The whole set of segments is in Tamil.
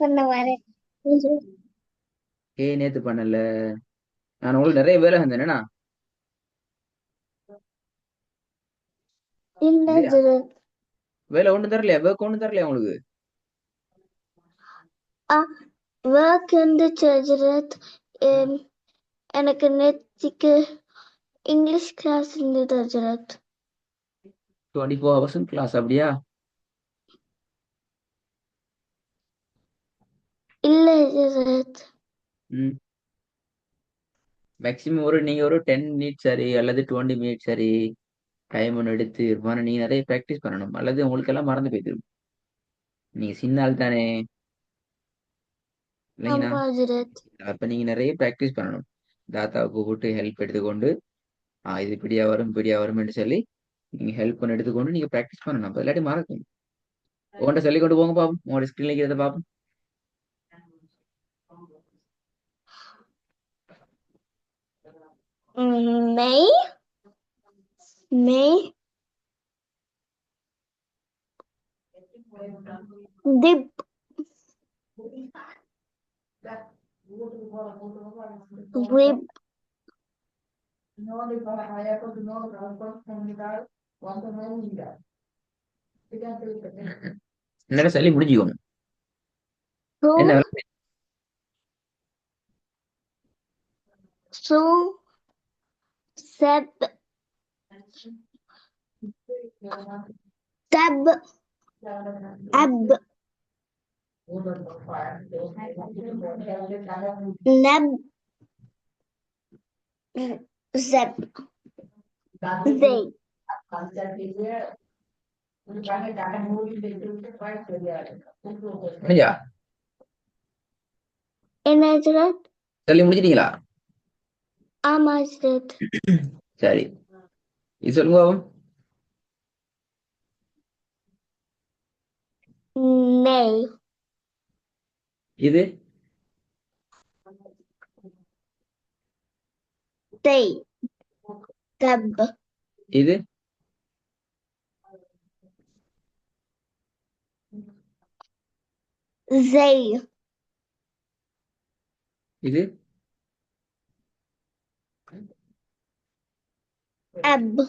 பண்ண வரேன். ஏன் நேத்து பண்ணல? நான் உங்களுக்கு நிறைய வேலை செஞ்சேனா? இல்ல இல்லையா? ஜெரத். வேலை ஒண்ணும் தரலையா? ஒர்க் ஒண்ணும் தரலையா உங்களுக்கு? ஒர்க் இருந்துச்சு ஜெரத். எனக்கு நேத்திக்கு இங்கிலீஷ் கிளாஸ் இருந்தது ஜெரத். 24 hours கிளாஸ் அப்படியா? இல்ல ஜெரத். ம். மேக்ஸிமம் நீங்க ஒரு 10 minutes சரி அல்லது 20 minutes சரி டைம் ஒன்று எடுத்து நீங்க நிறைய ப்ராக்டிஸ் பண்ணணும், அல்லது உங்களுக்கு எல்லாம் மறந்து போயிடும். நீங்க சின்ன ஆள் தானே, இல்லைங்கண்ணா? ஆமா ஜெரத். அப்ப நீங்க நிறைய ப்ராக்டிஸ் பண்ணணும். தாத்தாவை கூப்பிட்டு ஹெல்ப் எடுத்துக்கொண்டு இது இப்படியா வரும் இப்படியா வரும்னு சொல்லி நீங்க ஹெல்ப் பண்ண எடுத்துக்கொண்டு நீங்க ப்ராக்டிஸ் பண்ணணும். அப்ப இல்லாட்டி மறக்கும். உங்கள்கிட்ட சொல்லி கொண்டு போங்க பாப்போம், உங்களோட ஸ்கிரீன்ல இருக்கிறத பாப்போம். மெய் மெய் திப் விப் என்னடா சொல்லி முடிஞ்சுக்கோங்க. சு என்ன வேலை? சு செப் தப் அப் நப் ஜெப் ஜெய். முடிஞ்சா? என்ன ஜெரத்? சொல்லி முடிச்சிட்டீங்களா? ஆமா ஜெரத். சரி, இது சொல்லுங்க பாப்போம். நெய் இது தேய் தப் இது ஜெய் இது அப்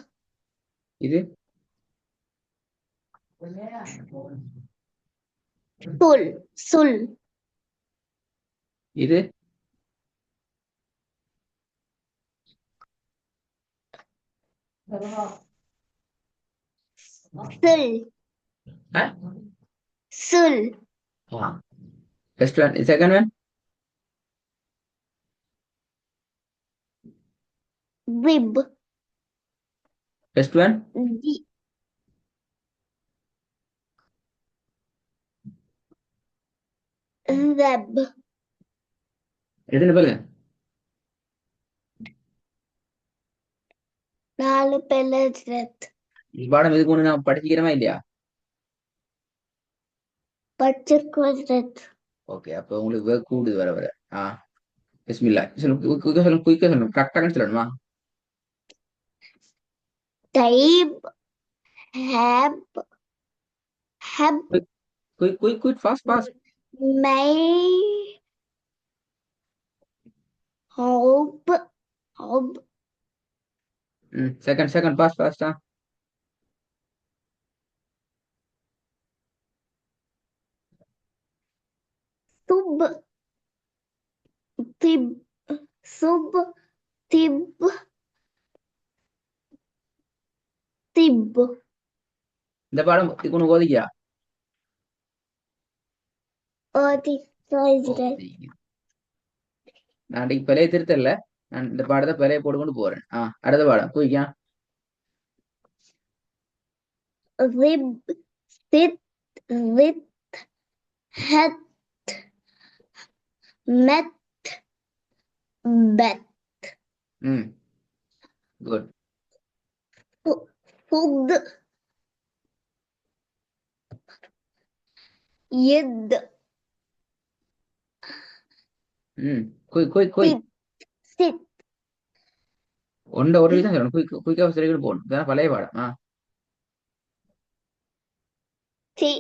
இது சுல் சுல் இது சில் ஆ? சுல் ஃபர்ஸ்ட் ஒன், செகண்ட் ஒன். விப் ஃபர்ஸ்ட் ஒன். தி ஜெப். எத்தனை பேருங்க? 4 பேர்ல ஜெரத். இந்த பாடம் இதுக்கு ஒண்ணு நான் படிச்சுக்கிறேமா இல்லையா? படிச்சிருக்கோம் ஜெரத். ஓகே, அப்ப உங்களுக்கு work கூடுது வர வர. ஆ, பிஸ்மில்லா சொல்லுங்க, குயிக்கா சொல்லுங்க, குயிக்கா சொல்லுங்க, டக் டக்குன்னு சொல்லணுமா? டைப் ஹேப் ஹப் quick quick quick quick, fast fast. மை ஹோப் ஹோப் ம், செகண்ட் செகண்ட், ஃபாஸ்ட் ஃபாஸ்டா. சுப் திப் சுப் திப் திப். இந்த பாடம் இதுக்கு ஒண்ணு ஓதிக்கியா? ஓதி ஜெரத். ஓ, நான் இன்னைக்கு பிழைய திருத்தல. நான் இந்த பாடத்தை பிழைய போட்டுக்கொண்டு போறேன். அடுத்த பாடம் குயிக்கா. விப் சித் வித் ஹத் மெத் பெத் ம், குட். ஃபுட் இத் ம், quick quick quick. Sid Sid ஒரு தான் சொல்லணும், குயிக் குயிக்கா சொல்லிக்கிட்டு போகணும், இதான் பழைய பாடம். தி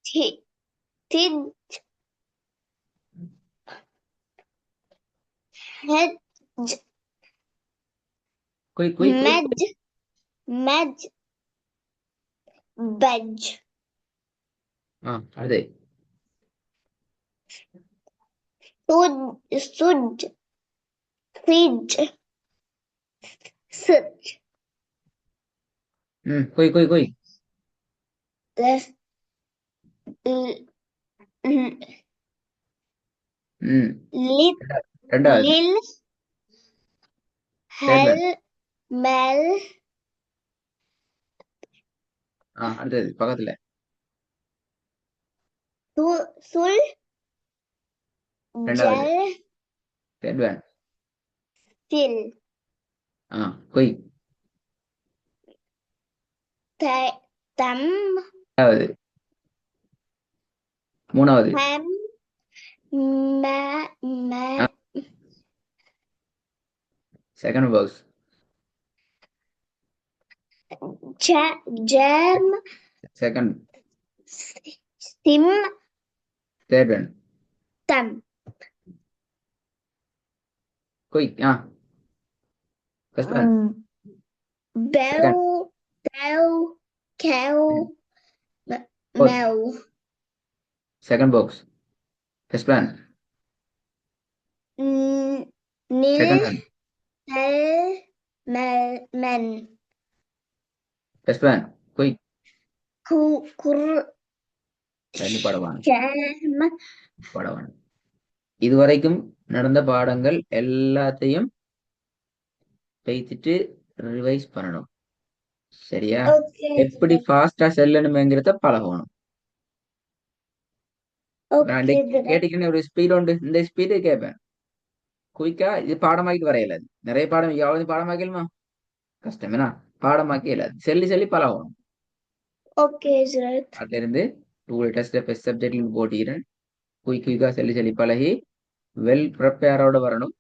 தி தித் hedge, quick quick quick medge, medge, bedge, அடுத்து sudge, fridge, such, quick quick quick left, l- lit, ரெண்டாவது lil, Third hell, mel, அடுத்தது பக்கத்துல sul, ரெண்டாவது gel, third one till, quick tam, ரெண்டாவது மூணாவது ham, ma, second box jam, second sim, third one tam, quick first one bell, cow, cow, mel, second box first one nil, second one men, first one quick kur, ரெண்டு பாடவான sham, பாடவான இதுவரைக்கும் நடந்த பாடங்கள் எல்லாத்தையும் பேசிட்டு ரிவைஸ் பண்ணணும். சரியா? எப்படி ஃபாஸ்டா செல்லணுமேங்கிறத பழகணும். நான் கேட்டீங்கன்னா ஒரு ஸ்பீட் உண்டு, இந்த ஸ்பீடு கேட்பேன். குயிக்கா இது பாடமாக்கிட்டு வரையல. நிறைய பாடம் யாவது பாடமாக்கலுமா கஷ்டமேனா? பாடமாக்கி இயலாது. சொல்லி பழகணும். அதுல இருந்து டூல் டெஸ்ட் பெஸ்ட் சப்ஜெக்ட்ல போட்டிக்கிறேன். குயிக்கா சொல்லி பழகி வெல் ப்ரிப்பேரோட வரணும்.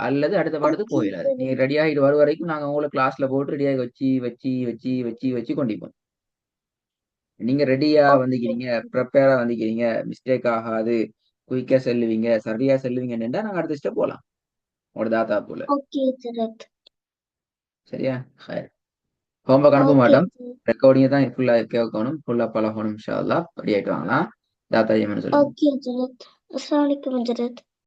அல்லது அடுத்த பாடத்துக்கு போயிடாது. நீங்க ரெடி ஆகிட்டு வர வரைக்கும் நாங்க உங்களை கிளாஸ்ல போட்டு ரெடியாகி வச்சு கொண்டிப்போம். நீங்க ரெடியா வந்துக்கிறீங்க, ப்ரிப்பேரா வந்துக்கிறீங்க, மிஸ்டேக் ஆகாது, குயிக்கா செல்லுவீங்க, சரியா செல்லுவீங்கன்னு நாங்க அடுத்த ஸ்டெப் போலாம். உங்களோட தாத்தா போல. சரியா? ஹோம்ஒர்க் அனுப்ப மாட்டோம். ரெக்கார்டிங் தான் ஃபுல்லா கேட்கணும், ஃபுல்லா பழகணும். இன்ஷா அல்லாஹ் ரெடி ஆயிட்டு வாங்கலாம். தாத்தா ஏமன்னு சொல்லுங்க.